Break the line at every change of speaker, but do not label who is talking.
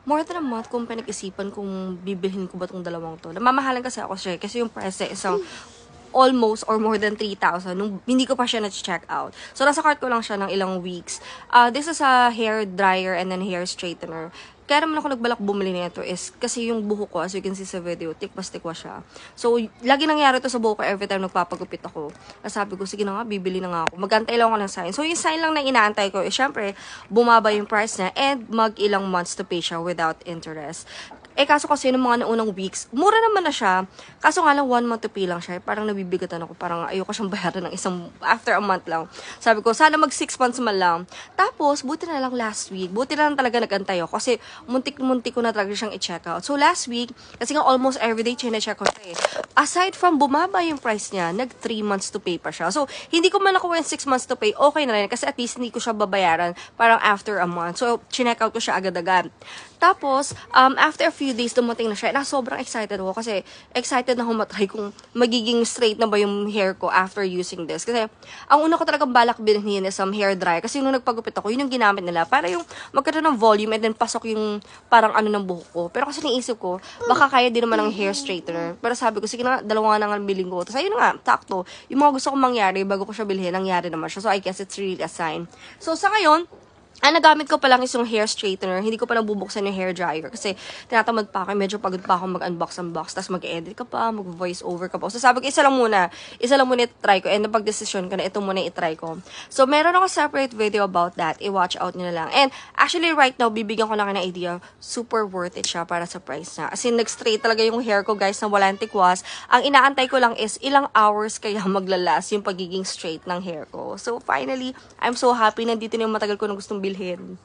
more than a month kung pinag-isipan kung bibilhin ko ba tong dalawang to. Namamahalan kasi ako siya kasi yung price niya isang almost or more than 3,000 nung hindi ko pa siya na-check out. So, nasa cart ko lang siya ng ilang weeks. This is a hair dryer and then hair straightener. Kaya naman ako nagbalak bumili nito is kasi yung buhok ko, as you can see sa video, tikwas-tikwas siya. So, lagi nangyari to sa buhok ko every time nagpapagupit ako. Sabi ko, sige na nga, bibili na nga ako. Magantay lang ako ng sign. So, yung sign lang na inaantay ko is syempre, bumaba yung price niya and mag-ilang months to pay siya without interest. Kaso kasi nung mga naunang weeks, mura naman na siya. Kaso nga lang, 1 month to pay lang siya. Parang nabibigatan ako. Parang ayoko siyang bayaran ng after a month lang. Sabi ko, sana mag 6 months man lang. Tapos, buti na lang last week. Buti na lang talaga nag-antay ako. Kasi, muntik-muntik ko na talaga siyang i-check out. So, last week, kasi nga almost everyday, chine-check ko siya Aside from bumaba yung price niya, nag 3 months to pay pa siya. So, hindi ko man nakuha yung 6 months to pay, okay na rin. Kasi at least hindi ko siya babayaran parang after a month. So, chineck out ko siya agad-agad. Tapos, after a few days, dumating na siya. Sobrang excited ako kasi excited na humatry kung magiging straight na ba yung hair ko after using this. Kasi, ang una ko talagang balak bilhin is hair dryer. Kasi nung nagpagupit ako, yun yung ginamit nila. Para yung magkaroon ng volume and then pasok yung parang ano ng buhok ko. Pero kasi naisip ko, baka kaya din naman ng hair straightener. Pero sabi ko, sige na, dalawa nga nang biling ko. Tapos ayun nga, takto. Yung mga gusto kong mangyari, bago ko siya bilhin, nangyari naman siya. So, I guess it's really a sign. So, sa ngayon, ang nagamit ko pa lang is yung hair straightener. Hindi ko pa nabubuksan yung hair dryer. Kasi tinatamad pa ako. Medyo pagod pa ako mag-unbox. Tapos mag-edit ka pa, mag-voice over ka pa. So sabi ko, isa lang muna i-try ko. And napag-desisyon ko na ito muna i-try ko. So meron ako separate video about that. I-watch out nyo na lang. And actually right now, bibigyan ko na kayo ng idea. Super worth it siya para sa price niya. As in, nag-straight talaga yung hair ko guys na walang tikwas. Ang inaantay ko lang is ilang hours kaya maglalas yung pagiging straight ng hair ko. So finally, I'm so happy. Nandito na yung matagal ko na gustong bilhin.